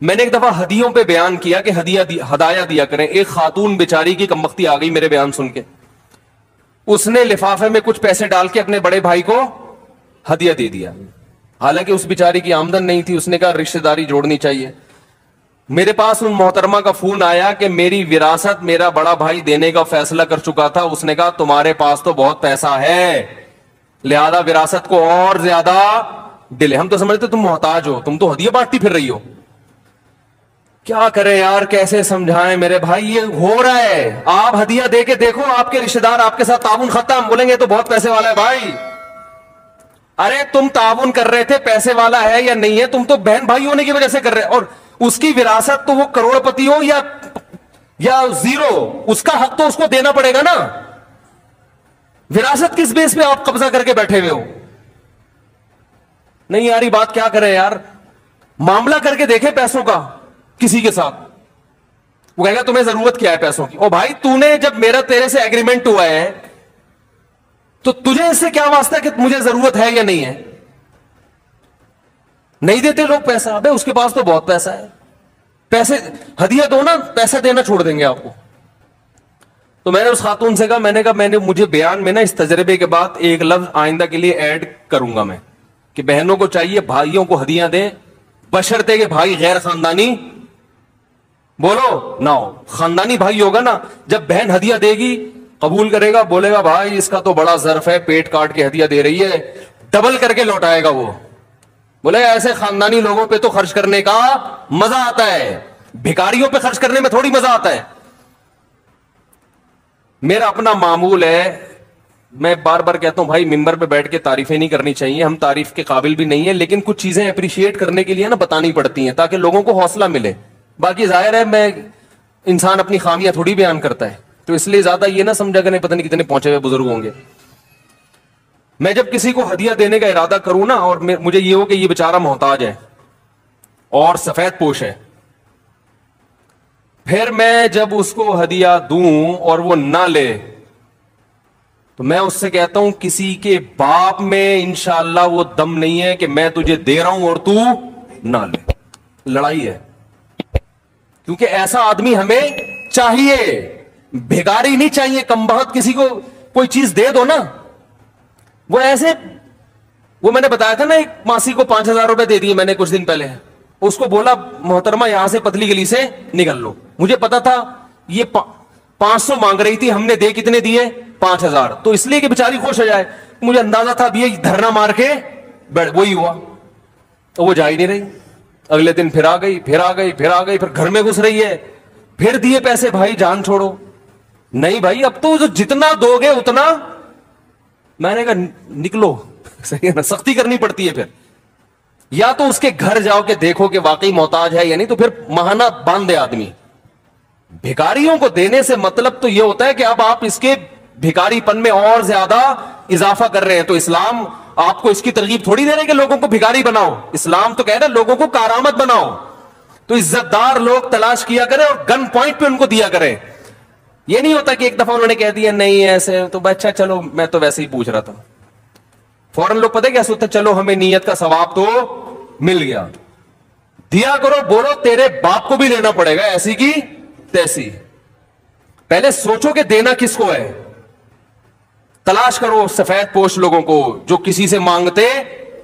میں نے ایک دفعہ ہدیوں پہ بیان کیا کہ ہدایہ دیا کریں. ایک خاتون بیچاری کی کمبختی آ گئی میرے بیان سن کے. اس نے لفافے میں کچھ پیسے ڈال کے اپنے بڑے بھائی کو ہدیہ دے دیا, حالانکہ اس بیچاری کی آمدن نہیں تھی. اس نے کہا رشتہ داری جوڑنی چاہیے. میرے پاس ان محترمہ کا فون آیا کہ میری وراثت میرا بڑا بھائی دینے کا فیصلہ کر چکا تھا. اس نے کہا تمہارے پاس تو بہت پیسہ ہے, لہذا وراثت کو اور زیادہ دلے. ہم تو سمجھتے تم محتاج ہو, تم تو ہدیہ بانٹتی پھر رہی ہو. کیا کریں یار, کیسے سمجھائیں میرے بھائی, یہ ہو رہا ہے. آپ ہدیہ دے کے دیکھو, آپ کے رشتہ دار آپ کے ساتھ تعاون ختم, بولیں گے تو بہت پیسے والا ہے بھائی. ارے تم تعاون کر رہے تھے, پیسے والا ہے یا نہیں ہے, تم تو بہن بھائی ہونے کی وجہ سے کر رہے, اور اس کی وراثت تو وہ کروڑ پتی ہو یا زیرو, اس کا حق تو اس کو دینا پڑے گا نا. وراثت کس بیس پہ آپ قبضہ کر کے بیٹھے ہوئے ہو؟ نہیں یار یہ بات کیا کرے یار, معاملہ کر کے دیکھے پیسوں کا کسی کے ساتھ. وہ کہے گا تمہیں ضرورت کیا ہے پیسوں کی؟ او بھائی تو نے جب میرا تیرے سے ایگریمنٹ ہوا ہے تو تجھے اس سے کیا واسطہ کہ مجھے ضرورت ہے یا نہیں ہے؟ نہیں دیتے لوگ پیسہ. ابے اس کے پاس تو بہت پیسہ ہے, پیسے ہدیہ دو نا, پیسہ دینا چھوڑ دیں گے آپ کو. تو میں نے اس خاتون سے کہا, میں نے مجھے بیان میں نا اس تجربے کے بعد ایک لفظ آئندہ کے لیے ایڈ کروں گا میں, کہ بہنوں کو چاہیے بھائیوں کو ہدیاں دیں, بشرطے کہ بھائی غیر خاندانی بولو نہ ہو. خاندانی بھائی ہوگا نا, جب بہن ہدیہ دے گی قبول کرے گا, بولے گا بھائی اس کا تو بڑا ظرف ہے, پیٹ کاٹ کے ہدیہ دے رہی ہے, ڈبل کر کے لوٹائے گا وہ. بولے ایسے خاندانی لوگوں پہ تو خرچ کرنے کا مزہ آتا ہے, بھکاریوں پہ خرچ کرنے میں تھوڑی مزہ آتا ہے. میرا اپنا معمول ہے, میں بار بار کہتا ہوں بھائی ممبر پہ بیٹھ کے تعریفیں نہیں کرنی چاہیے, ہم تعریف کے قابل بھی نہیں ہیں, لیکن کچھ چیزیں اپریشیٹ کرنے کے لیے نا بتانی پڑتی ہیں تاکہ لوگوں کو حوصلہ ملے. باقی ظاہر ہے میں انسان اپنی خامیاں تھوڑی بیان کرتا ہے, تو اس لیے زیادہ یہ نہ سمجھا کریں پتہ نہیں کتنے پہنچے ہوئے بزرگ ہوں گے. میں جب کسی کو ہدیہ دینے کا ارادہ کروں نا, اور مجھے یہ ہو کہ یہ بیچارہ محتاج ہے اور سفید پوش ہے, پھر میں جب اس کو ہدیہ دوں اور وہ نہ لے تو میں اس سے کہتا ہوں کسی کے باپ میں انشاءاللہ وہ دم نہیں ہے کہ میں تجھے دے رہا ہوں اور تو نہ لے. لڑائی ہے, کیونکہ ایسا آدمی ہمیں چاہیے, بھیگاری نہیں چاہیے. کم بخت کسی کو کوئی چیز دے دو نا, وہ ایسے, وہ میں نے بتایا تھا نا ایک ماسی کو 5,000 روپے دے دیے میں نے کچھ دن پہلے, اس کو بولا محترمہ یہاں سے پتلی گلی سے نکل لو. مجھے پتا تھا یہ 500 مانگ رہی تھی, ہم نے دے کتنے دیے 5,000, تو اس لیے کہ بیچاری خوش ہو جائے. مجھے اندازہ تھا اب یہ دھرنا مار کے وہی ہوا, تو وہ جا ہی نہیں رہی. اگلے دن پھر آ گئی, پھر گھر میں گھس رہی ہے, پھر دیے پیسے, بھائی جان چھوڑو. نہیں بھائی اب تو جتنا دو گے اتنا, میں نے کہا نکلو. صحیح ہے نا, سختی کرنی پڑتی ہے پھر. یا تو اس کے گھر جاؤ کہ دیکھو کہ واقعی محتاج ہے یا نہیں, تو پھر ماہانہ باندھ دے آدمی. بھکاریوں کو دینے سے مطلب تو یہ ہوتا ہے کہ اب آپ اس کے بھکاری پن میں اور زیادہ اضافہ کر رہے ہیں. تو اسلام آپ کو اس کی ترغیب تھوڑی دے رہے کہ لوگوں کو بھکاری بناؤ, اسلام تو کہہ رہے لوگوں کو کارآمد بناؤ. تو عزت دار لوگ تلاش کیا کریں اور گن پوائنٹ پہ ان کو دیا کریں. یہ نہیں ہوتا کہ ایک دفعہ انہوں نے کہہ دیا نہیں ایسے, تو اچھا چلو میں تو ویسے ہی پوچھ رہا تھا, فوراً لوگ پتہ کیا سوچتے, چلو ہمیں نیت کا ثواب تو مل گیا. دیا کرو, بولو تیرے باپ کو بھی لینا پڑے گا ایسی کی تیسی. پہلے سوچو کہ دینا کس کو ہے. تلاش کرو سفید پوش لوگوں کو جو کسی سے مانگتے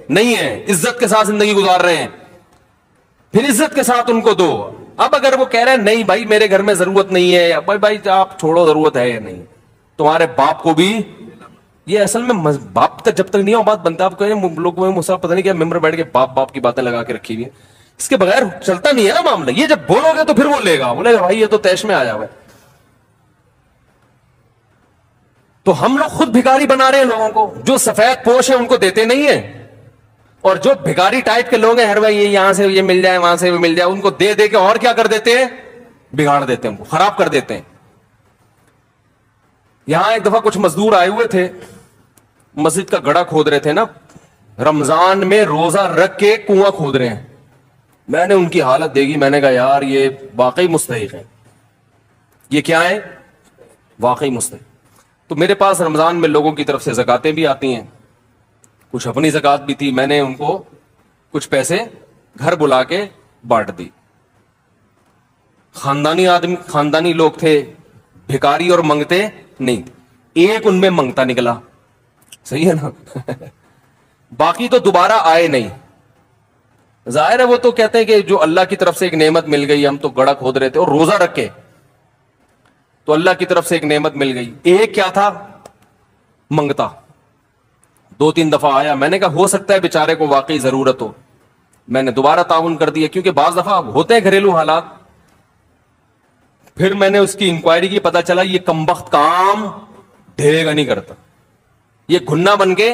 نہیں ہیں, عزت کے ساتھ زندگی گزار رہے ہیں, پھر عزت کے ساتھ ان کو دو. اب اگر وہ کہہ رہے ہیں نہیں بھائی میرے گھر میں ضرورت نہیں ہے, بھائی آپ چھوڑو ضرورت ہے یا نہیں, تمہارے باپ کو بھی. یہ اصل میں باپ تک جب تک نہیں ہو بات بنتا. آپ کہیں لوگ مسئلہ پتہ نہیں کیا ممبر بیٹھ کے باپ کی باتیں لگا کے رکھی ہوئی, اس کے بغیر چلتا نہیں ہے نا معاملہ. یہ جب بولو گے تو پھر وہ لے گا, بولے گا بھائی یہ تو تیش میں آیا ہوا ہے. تو ہم لوگ خود بھکاری بنا رہے ہیں لوگوں کو. جو سفید پوش ہیں ان کو دیتے نہیں ہیں, اور جو بھکاری ٹائپ کے لوگ ہیں ہر بھائی یہاں سے یہ مل جائے وہاں سے وہ مل جائے, ان کو دے دے کے اور کیا کر دیتے ہیں, بگاڑ دیتے ہیں, ان کو خراب کر دیتے ہیں. یہاں ایک دفعہ کچھ مزدور آئے ہوئے تھے, مسجد کا گڑھا کھود رہے تھے نا, رمضان میں روزہ رکھ کے کنواں کھود رہے ہیں. میں نے ان کی حالت دیکھی, میں نے کہا یار یہ واقعی مستحق ہے, یہ کیا ہے واقعی مستحق. تو میرے پاس رمضان میں لوگوں کی طرف سے زکاتیں بھی آتی ہیں, کچھ اپنی زکات بھی تھی, میں نے ان کو کچھ پیسے گھر بلا کے بانٹ دی. خاندانی لوگ تھے, بھکاری اور منگتے نہیں. ایک ان میں منگتا نکلا, صحیح ہے نا, باقی تو دوبارہ آئے نہیں. ظاہر ہے وہ تو کہتے ہیں کہ جو اللہ کی طرف سے ایک نعمت مل گئی, ہم تو گڑھا کھود رہے تھے اور روزہ رکھے تو اللہ کی طرف سے ایک نعمت مل گئی. ایک کیا تھا, منگتا. 2-3 دفعہ آیا, میں نے کہا ہو سکتا ہے بیچارے کو واقعی ضرورت ہو, میں نے دوبارہ تعاون کر دیا, کیونکہ بعض دفعہ ہوتے ہیں گھریلو حالات. پھر میں نے اس کی انکوائری کی, پتا چلا یہ کمبخت کام ڈھیرے گا نہیں کرتا, یہ گھنا بن کے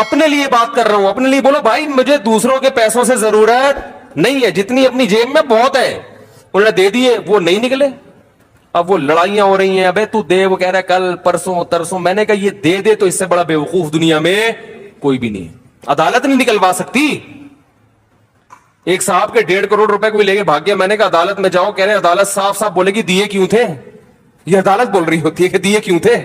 اپنے لیے بات کر رہا ہوں, اپنے لیے بولو بھائی مجھے دوسروں کے پیسوں سے ضرورت نہیں ہے, جتنی اپنی جیب میں بہت ہے. انہوں نے دے دیے, وہ نہیں نکلے, اب وہ لڑائیاں ہو رہی ہیں, ابے تو دے, وہ کہہ رہا ہے کل پرسوں ترسوں. میں نے کہا یہ دے دے تو اس سے بڑا بیوقوف دنیا میں کوئی بھی نہیں. عدالت نہیں نکلوا سکتی. ایک صاحب کے 1.5 کروڑ روپے کوئی لے کے بھاگ گیا, میں نے کہا عدالت میں جاؤ, کہہ رہے عدالت صاف صاف بولے گی دیے کیوں تھے. یہ عدالت بول رہی ہوتی ہے کہ دیے کیوں تھے.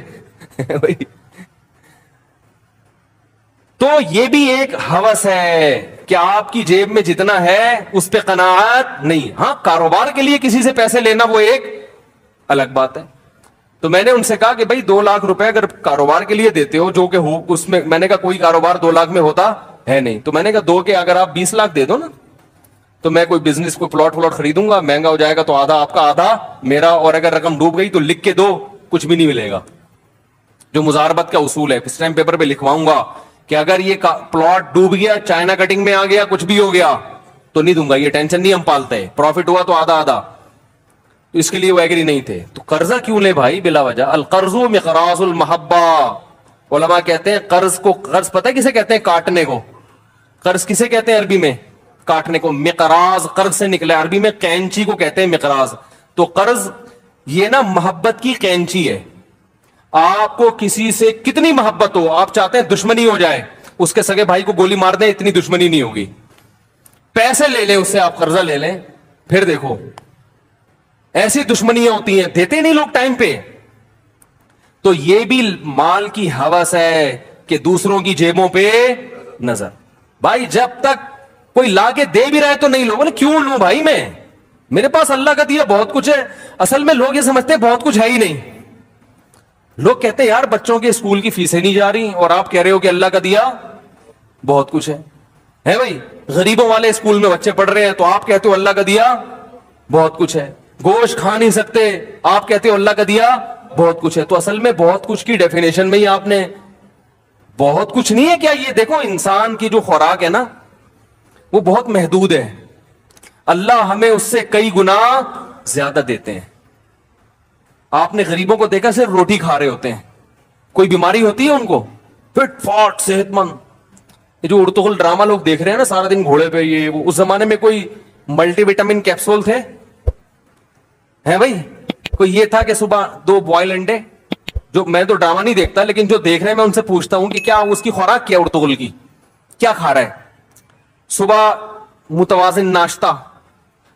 تو یہ بھی ایک ہوس ہے کہ آپ کی جیب میں جتنا ہے اس پہ قناعت نہیں. ہاں کاروبار کے لیے کسی سے پیسے لینا وہ ایک الگ بات ہے. تو میں نے ان سے کہا کہ بھائی 2 لاکھ روپے اگر کاروبار کے لیے دیتے ہو, جو کہ ہو اس میں نے کہا کوئی کاروبار 2 لاکھ میں ہوتا ہے نہیں, تو میں نے کہا 2 کے اگر آپ 20 لاکھ دے دو نا, تو میں کوئی بزنس کوئی پلاٹ خریدوں گا, مہنگا ہو جائے گا تو آدھا آپ کا آدھا میرا, اور اگر رقم ڈوب گئی تو لکھ کے دو, کچھ بھی نہیں ملے گا. جو مزاربت کا اصول ہے, اسٹیمپ پیپر پہ لکھواؤں گا کہ اگر یہ پلاٹ ڈوب گیا, چائنا کٹنگ میں آ گیا, کچھ بھی ہو گیا تو نہیں دوں گا, یہ ٹینشن نہیں ہم پالتے, پروفٹ ہوا تو آدھا آدھا. تو اس کے لیے وہ ایگری نہیں تھے. تو قرضہ کیوں لے بھائی بلا وجہ؟ القرض مقراض المحبہ. علماء کہتے ہیں قرض کو, قرض پتہ ہے کسے کہتے ہیں؟ کاٹنے کو. قرض کسے کہتے ہیں عربی میں؟ کاٹنے کو. مقراض قرض سے نکلا, عربی میں قینچی کو کہتے ہیں مقراض. تو قرض یہ نا محبت کی قینچی ہے. آپ کو کسی سے کتنی محبت ہو, آپ چاہتے ہیں دشمنی ہو جائے, اس کے سگے بھائی کو گولی مار دیں, اتنی دشمنی نہیں ہوگی. پیسے لے لیں اس سے, آپ قرضہ لے لیں, پھر دیکھو ایسی دشمنیاں ہوتی ہیں, دیتے نہیں لوگ ٹائم پہ. تو یہ بھی مال کی ہوس ہے کہ دوسروں کی جیبوں پہ نظر. بھائی جب تک کوئی لا کے دے بھی رہے تو نہیں لو, بولے کیوں لوں بھائی, میں میرے پاس اللہ کا دیا بہت کچھ ہے. اصل میں لوگ یہ سمجھتے ہیں بہت کچھ ہے ہی نہیں. لوگ کہتے ہیں یار بچوں کے اسکول کی فیسیں نہیں جا رہی, اور آپ کہہ رہے ہو کہ اللہ کا دیا بہت کچھ ہے بھائی. غریبوں والے اسکول میں بچے پڑھ رہے ہیں تو آپ کہتے ہو اللہ کا دیا بہت کچھ ہے. گوشت کھا نہیں سکتے, آپ کہتے ہو اللہ کا دیا بہت کچھ ہے. تو اصل میں بہت کچھ کی ڈیفینیشن میں ہی آپ نے بہت کچھ نہیں ہے کیا. یہ دیکھو انسان کی جو خوراک ہے نا وہ بہت محدود ہے. اللہ ہمیں اس سے کئی گنا زیادہ دیتے ہیں. آپ نے غریبوں کو دیکھا صرف روٹی کھا رہے ہوتے ہیں, کوئی بیماری ہوتی ہے ان کو, فٹ فاٹ صحت مند. یہ جو ارطغرل ڈرامہ لوگ دیکھ رہے ہیں نا سارا دن گھوڑے پہ, یہ وہ, اس زمانے میں کوئی ملٹی وٹامن کیپسول تھے ہیں بھائی؟ کوئی یہ تھا کہ صبح 2 بوائل انڈے, جو میں تو ڈرامہ نہیں دیکھتا لیکن جو دیکھ رہے ہیں میں ان سے پوچھتا ہوں کہ کیا اس کی خوراک کیا ارطغرل کی, کیا کھا رہا ہے صبح؟ متوازن ناشتہ.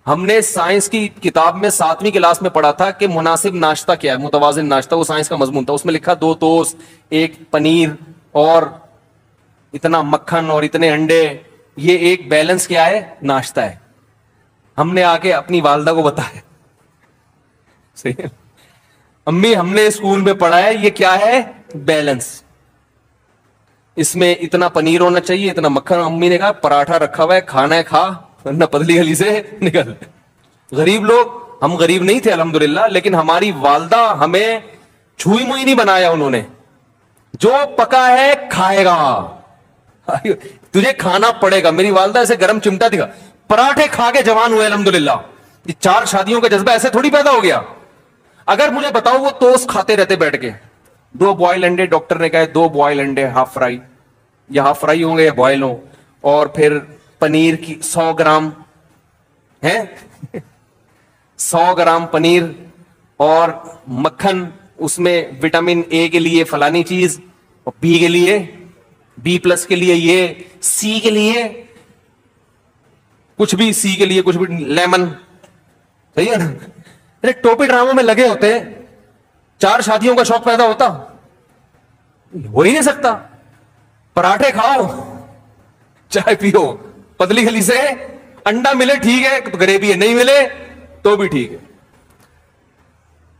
ہم نے سائنس کی کتاب میں 7ویں کلاس میں پڑھا تھا کہ مناسب ناشتہ کیا ہے, متوازن ناشتہ, وہ سائنس کا مضمون تھا. اس میں لکھا 2 ٹوسٹ, 1 پنیر اور اتنا مکھن اور اتنے انڈے, یہ ایک بیلنس کیا ہے ناشتہ ہے. ہم نے آ کے اپنی والدہ کو بتایا, صحیح امی ہم نے اسکول میں پڑھا ہے یہ کیا ہے بیلنس, اس میں اتنا پنیر ہونا چاہیے, اتنا مکھن. امی نے کہا پراٹھا رکھا ہوا ہے, کھانا ہے کھا, ورنہ پتلی گلی سے نکل. غریب لوگ, ہم غریب نہیں تھے الحمدللہ, لیکن ہماری والدہ ہمیں چھوئی موئی نہیں بنایا انہوں نے. جو پکا ہے کھائے گا, تجھے کھانا پڑے گا. میری والدہ ایسے گرم چمٹا دکھا, پراٹھے کھا کے جوان ہوئے الحمدللہ. یہ 4 شادیوں کا جذبہ ایسے تھوڑی پیدا ہو گیا. اگر مجھے بتاؤ وہ ٹوسٹ کھاتے رہتے بیٹھ کے, 2 بوائل انڈے, ڈاکٹر نے کہا 2 بوائل انڈے ہاف فرائی, یا ہاف فرائی ہوں گے یا بوائل ہوں, اور پھر پنیر کی 100 گرام ہے, 100 گرام پنیر اور مکھن, اس میں وٹامن اے کے لیے فلانی چیز, اور بی کے لیے B+ کے لیے یہ, سی کے لیے کچھ بھی, سی کے لیے کچھ بھی, لیمن. صحیح ہے نا؟ ٹوپی ڈراموں میں لگے ہوتے, 4 شادیوں کا شوق پیدا ہوتا ہو ہی نہیں سکتا. پراٹھے کھاؤ, چائے پیو, پتلی گلی سے, انڈا ملے ٹھیک ہے تو گریوی ہے, نہیں ملے تو بھی ٹھیک ہے.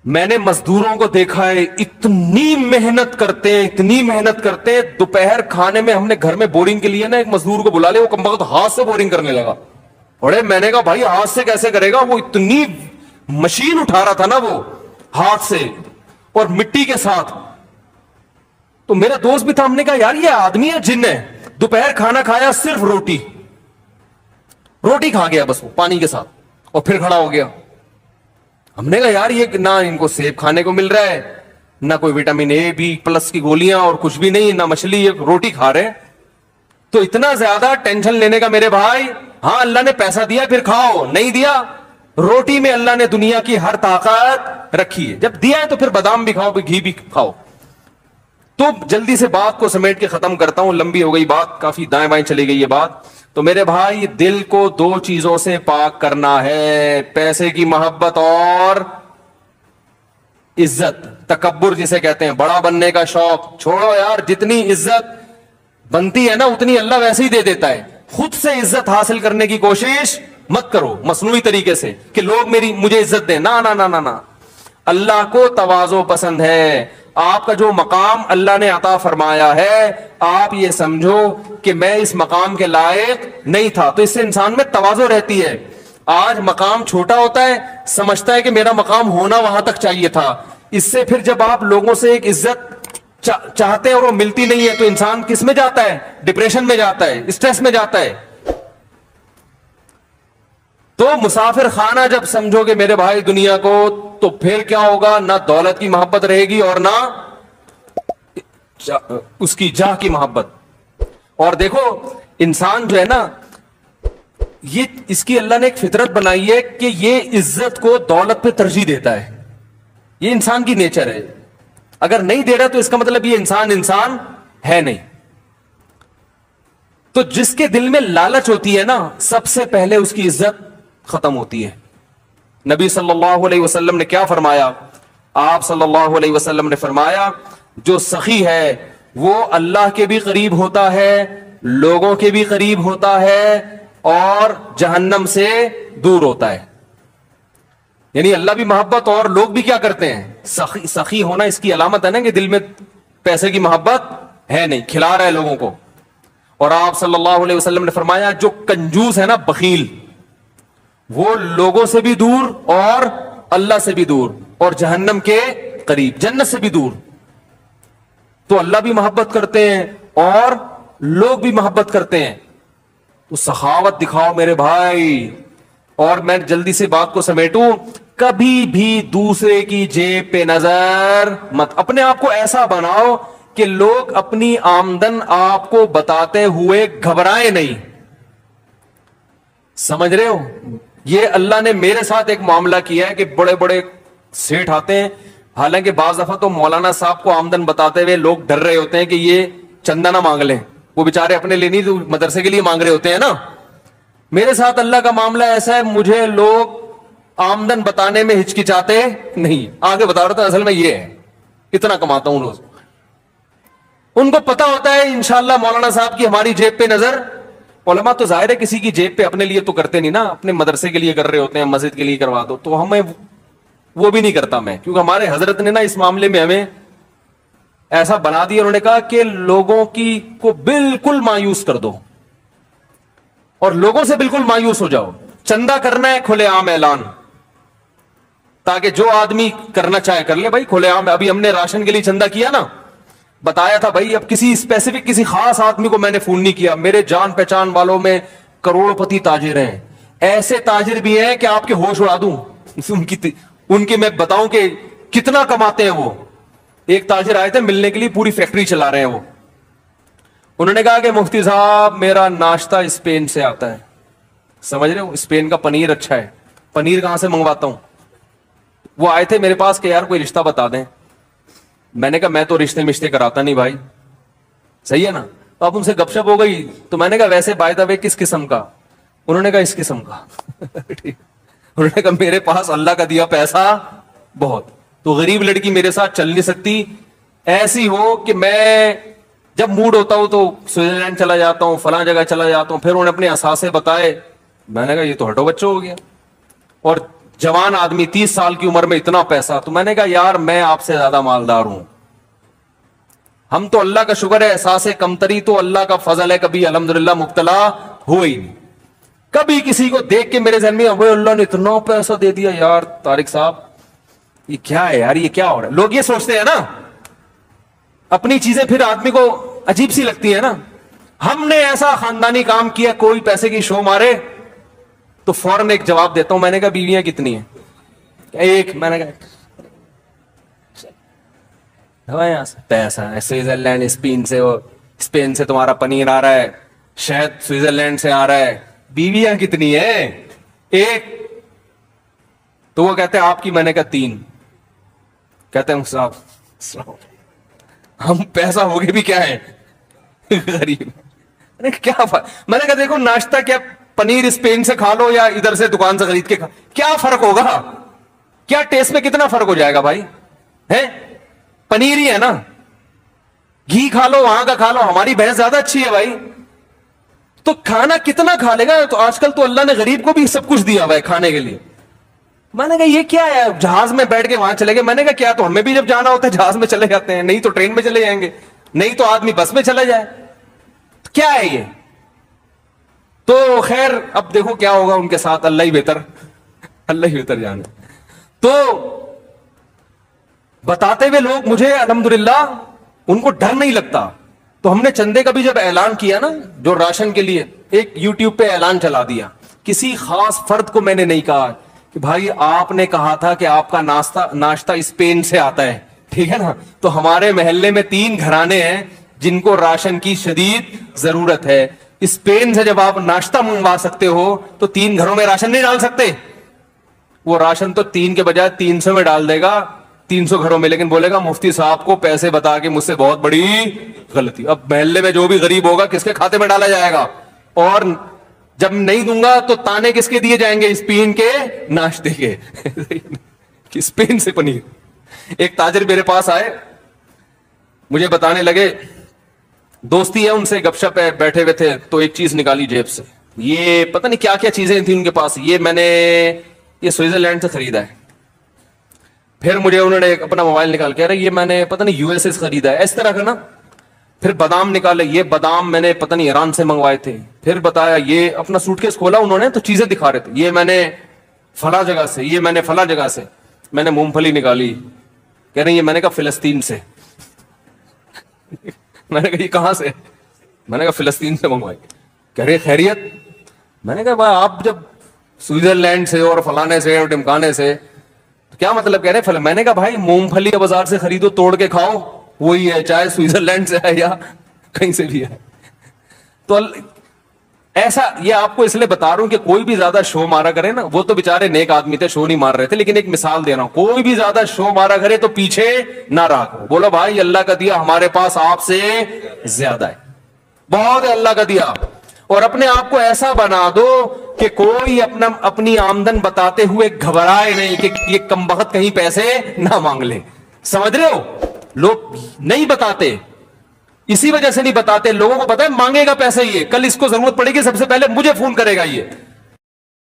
میں نے مزدوروں کو دیکھا ہے اتنی محنت کرتے ہیں, اتنی محنت کرتے ہیں. دوپہر کھانے میں ہم نے گھر میں بورنگ کے لیے نا ایک مزدور کو بلا لیا, وہ کمبخت ہاتھ سے بورنگ کرنے لگا. اور میں نے کہا بھائی ہاتھ سے کیسے کرے گا, وہ اتنی مشین اٹھا رہا تھا نا وہ ہاتھ سے اور مٹی کے ساتھ. تو میرا دوست بھی تھا, ہم نے کہا یار یہ آدمی ہے جن ہے, دوپہر کھانا کھایا صرف روٹی کھا گیا بس, وہ پانی کے ساتھ, اور پھر کھڑا ہو گیا. ہم نے کہا یار یہ نہ ان کو سیب کھانے کو مل رہا ہے, نہ کوئی وٹامن A B+ کی گولیاں, اور کچھ بھی نہیں, نہ مچھلی, روٹی کھا رہے. تو اتنا زیادہ ٹینشن لینے کا میرے بھائی. ہاں اللہ نے پیسہ دیا پھر کھاؤ, نہیں دیا روٹی میں اللہ نے دنیا کی ہر طاقت رکھی ہے, جب دیا ہے تو پھر بادام بھی کھاؤ, گھی بھی کھاؤ. تو جلدی سے بات کو سمیٹ کے ختم کرتا ہوں, لمبی ہو گئی بات, کافی دائیں بائیں چلی گئی یہ بات. تو میرے بھائی دل کو دو چیزوں سے پاک کرنا ہے, پیسے کی محبت اور عزت. تکبر جسے کہتے ہیں, بڑا بننے کا شوق چھوڑو یار, جتنی عزت بنتی ہے نا اتنی اللہ ویسے ہی دے دیتا ہے. خود سے عزت حاصل کرنے کی کوشش مت کرو مصنوعی طریقے سے کہ لوگ مجھے عزت دیں, نا نا نا نا نا. اللہ کو تواضع پسند ہے. آپ کا جو مقام اللہ نے عطا فرمایا ہے, آپ یہ سمجھو کہ میں اس مقام کے لائق نہیں تھا, تو اس سے انسان میں تواضع رہتی ہے. آج مقام چھوٹا ہوتا ہے, سمجھتا ہے کہ میرا مقام ہونا وہاں تک چاہیے تھا. اس سے پھر جب آپ لوگوں سے ایک عزت چاہتے ہیں اور وہ ملتی نہیں ہے تو انسان کس میں جاتا ہے, ڈپریشن میں جاتا ہے, اسٹریس میں جاتا ہے. تو مسافر خانہ جب سمجھو گے میرے بھائی دنیا کو, تو پھر کیا ہوگا, نہ دولت کی محبت رہے گی اور نہ اس کی جاہ کی محبت. اور دیکھو انسان جو ہے نا, یہ اس کی اللہ نے ایک فطرت بنائی ہے کہ یہ عزت کو دولت پہ ترجیح دیتا ہے. یہ انسان کی نیچر ہے. اگر نہیں دے رہا تو اس کا مطلب یہ انسان ہے نہیں. تو جس کے دل میں لالچ ہوتی ہے نا, سب سے پہلے اس کی عزت ختم ہوتی ہے. نبی صلی اللہ علیہ وسلم نے کیا فرمایا, آپ صلی اللہ علیہ وسلم نے فرمایا جو سخی ہے وہ اللہ کے بھی قریب ہوتا ہے, لوگوں کے بھی قریب ہوتا ہے, اور جہنم سے دور ہوتا ہے. یعنی اللہ بھی محبت اور لوگ بھی کیا کرتے ہیں, سخی ہونا اس کی علامت ہے نا کہ دل میں پیسے کی محبت ہے نہیں, کھلا رہا ہے لوگوں کو. اور آپ صلی اللہ علیہ وسلم نے فرمایا جو کنجوس ہے نا, بخیل, وہ لوگوں سے بھی دور اور اللہ سے بھی دور اور جہنم کے قریب, جنت سے بھی دور. تو اللہ بھی محبت کرتے ہیں اور لوگ بھی محبت کرتے ہیں. تو سخاوت دکھاؤ میرے بھائی. اور میں جلدی سے بات کو سمیٹوں, کبھی بھی دوسرے کی جیب پہ نظر مت, اپنے آپ کو ایسا بناؤ کہ لوگ اپنی آمدن آپ کو بتاتے ہوئے گھبرائیں نہیں. سمجھ رہے ہو, یہ اللہ نے میرے ساتھ ایک معاملہ کیا ہے کہ بڑے بڑے سیٹھ آتے ہیں, حالانکہ بعض دفعہ تو مولانا صاحب کو آمدن بتاتے ہوئے لوگ ڈر رہے ہوتے ہیں کہ یہ چندہ نہ مانگ لیں, وہ بیچارے اپنے لیے نہیں, مدرسے کے لیے مانگ رہے ہوتے ہیں نا. میرے ساتھ اللہ کا معاملہ ایسا ہے, مجھے لوگ آمدن بتانے میں ہچکچاتے نہیں, آگے بتا رہا تھا اصل میں یہ ہے, اتنا کماتا ہوں روز. ان کو پتا ہوتا ہے انشاءاللہ مولانا صاحب کی ہماری جیب پہ نظر. علماء تو ظاہر ہے کسی کی جیب پہ اپنے لیے تو کرتے نہیں نا, اپنے مدرسے کے لیے کر رہے ہوتے ہیں, مسجد کے لیے کروا دو, تو ہمیں وہ بھی نہیں کرتا میں, کیونکہ ہمارے حضرت نے نا اس معاملے میں ہمیں ایسا بنا دیا. انہوں نے کہا کہ لوگوں کی کو بالکل مایوس کر دو اور لوگوں سے بالکل مایوس ہو جاؤ. چندہ کرنا ہے کھلے عام اعلان, تاکہ جو آدمی کرنا چاہے کر لے بھائی کھلے عام. ابھی ہم نے راشن کے لیے چندہ کیا نا, بتایا تھا بھائی, اب کسی اسپیسیفک کسی خاص آدمی کو میں نے فون نہیں کیا. میرے جان پہچان والوں میں کروڑ پتی تاجر ہیں, ایسے تاجر بھی ہیں کہ آپ کے ہوش اڑا دوں. ان کے میں بتاؤں کہ کتنا کماتے ہیں وہ. ایک تاجر آئے تھے ملنے کے لیے, پوری فیکٹری چلا رہے ہیں وہ. انہوں نے کہا کہ مفتی صاحب میرا ناشتہ اسپین سے آتا ہے. سمجھ رہے ہو, اسپین کا پنیر اچھا ہے, پنیر کہاں سے منگواتا ہوں. وہ آئے تھے میرے پاس کہ یار کوئی رشتہ بتا دیں. میں نے کہا میں تو رشتے مشتے کراتا نہیں بھائی, صحیح ہے نا. تو اب ان سے گپ شپ ہو گئی, تو میں نے کہا ویسے بائی دا وے کس قسم کا. انہوں نے کہا اس قسم کا. انہوں نے کہا میرے پاس اللہ کا دیا پیسہ بہت, تو غریب لڑکی میرے ساتھ چل نہیں سکتی. ایسی ہو کہ میں جب موڈ ہوتا ہوں تو سوئٹزرلینڈ چلا جاتا ہوں, فلاں جگہ چلا جاتا ہوں. پھر انہوں نے اپنے اثاثے بتائے, میں نے کہا یہ تو ہٹو بچوں ہو گیا. اور جوان آدمی 30 سال کی عمر میں اتنا پیسہ, تو میں نے کہا یار میں آپ سے زیادہ مالدار ہوں. ہم تو اللہ کا شکر ہے, احساس کمتری تو اللہ کا فضل ہے, کبھی الحمدللہ مبتلا ہوئی نہیں. کبھی کسی کو دیکھ کے میرے ذہن میں اللہ نے اتنا پیسہ دے دیا, یار طارق صاحب یہ کیا ہے یار, یہ کیا ہو رہا ہے. لوگ یہ سوچتے ہیں نا, اپنی چیزیں پھر آدمی کو عجیب سی لگتی ہے نا. ہم نے ایسا خاندانی کام کیا, کوئی پیسے کی شو مارے تو فوراً ایک جواب دیتا ہوں. میں نے کہا بیویاں کتنی ہیں, ایک. میں نے کہا یہاں سے پیسہ ہے, سوئٹزرلینڈ اسپین سے تمہارا پنیر آ رہا ہے, شہد سوئٹزرلینڈ سے آ رہا ہے, بیویاں کتنی ہیں؟ ایک. تو وہ کہتے ہیں آپ کی؟ میں نے کہا 3. کہتے ہیں صاحب ہم پیسہ ہوگے بھی کیا ہے, غریب. میں نے کہا دیکھو ناشتہ کیا پنیر اسپین سے کھا لو یا ادھر سے دکان سے خرید کے کھا, کیا فرق ہوگا؟ کیا ٹیسٹ میں کتنا فرق ہو جائے گا بھائی؟ ہے پنیر ہی ہے نا. گھی کھا لو وہاں کا کھا لو, ہماری بھینس زیادہ اچھی ہے بھائی. تو کھانا کتنا کھا لے گا؟ تو آج کل تو اللہ نے غریب کو بھی سب کچھ دیا ہوا ہے کھانے کے لیے. میں نے کہا یہ کیا ہے؟ جہاز میں بیٹھ کے وہاں چلے گئے. میں نے کہا کیا, تو ہمیں بھی جب جانا ہوتا ہے جہاز میں چلے جاتے ہیں, نہیں تو ٹرین میں چلے جائیں گے, نہیں تو آدمی بس میں چلا جائے. کیا ہے یہ؟ تو خیر اب دیکھو کیا ہوگا ان کے ساتھ, اللہ ہی بہتر جانے. تو بتاتے ہوئے لوگ مجھے الحمدللہ ان کو ڈر نہیں لگتا. تو ہم نے چندے کا بھی جب اعلان کیا نا, جو راشن کے لیے, ایک یوٹیوب پہ اعلان چلا دیا. کسی خاص فرد کو میں نے نہیں کہا کہ بھائی آپ نے کہا تھا کہ آپ کا ناشتہ اسپین سے آتا ہے, ٹھیک ہے نا, تو ہمارے محلے میں 3 گھرانے ہیں جن کو راشن کی شدید ضرورت ہے. اسپین سے جب آپ ناشتہ منگوا سکتے ہو تو 3 گھروں میں راشن نہیں ڈال سکتے. وہ راشن تو 3 کے بجائے 300 میں ڈال دے گا, 300 گھروں میں, لیکن بولے گا مفتی صاحب کو پیسے بتا کے مجھ سے بہت بڑی غلطی. اب محلے میں جو بھی غریب ہوگا کس کے کھاتے میں ڈالا جائے گا, اور جب نہیں دوں گا تو تانے کس کے دیے جائیں گے؟ اسپین کے ناشتے کے. اسپین سے پنیر. ایک تاجر میرے پاس آئے, مجھے بتانے لگے, دوستی ہے ان سے, گپ شپ ہے, بیٹھے ہوئے تھے, تو ایک چیز نکالی جیب سے, یہ پتہ نہیں کیا کیا چیزیں تھیں ان کے پاس, یہ میں نے یہ سوئٹزرلینڈ سے خریدا ہے. پھر مجھے انہوں نے اپنا موبائل نکال کے, یہ میں نے پتہ نہیں یو ایس اے سے خریدا ہے, اس طرح کا نا. پھر بادام نکالے, یہ بادام میں نے پتہ نہیں ایران سے منگوائے تھے. پھر بتایا, یہ اپنا سوٹ کیس کھولا انہوں نے تو چیزیں دکھا رہے تھے, یہ میں نے فلاں جگہ سے, یہ میں نے فلاں جگہ سے. میں نے مونگ پھلی نکالی, کہہ رہے ہیں یہ میں نے کہا فلسطین سے. میں نے کہا یہ کہاں سے؟ میں نے کہا فلسطین سے منگوائی. کہہ رہے خیریت؟ میں نے کہا بھائی آپ جب سوئٹزرلینڈ سے اور فلانے سے اور ڈمکانے سے, کیا مطلب کہہ رہے ہیں؟ میں نے کہا بھائی مونگ پھلی بازار سے خریدو, توڑ کے کھاؤ, وہی ہے, چاہے سوئٹزرلینڈ سے ہے یا کہیں سے بھی ہے. تو ایسا, یہ آپ کو اس لیے بتا رہا ہوں کہ کوئی بھی زیادہ شو مارا کرے نا, وہ تو بےچارے نیک آدمی تھے, شو نہیں مار رہے تھے, لیکن ایک مثال دے رہا ہوں, کوئی بھی زیادہ شو مارا کرے تو پیچھے نہ رکھو, بولو بھائی اللہ کا دیا ہمارے پاس آپ سے زیادہ ہے, بہت ہے اللہ کا دیا. اور اپنے آپ کو ایسا بنا دو کہ کوئی اپنی آمدن بتاتے ہوئے گھبرائے نہیں کہ یہ کمبخت کہیں پیسے نہ مانگ لے. سمجھ رہے ہو؟ لوگ نہیں بتاتے, اسی وجہ سے نہیں بتاتے, لوگوں کو پتا ہے مانگے گا پیسے, یہ کل اس کو ضرورت پڑے گی سب سے پہلے مجھے فون کرے گا, یہ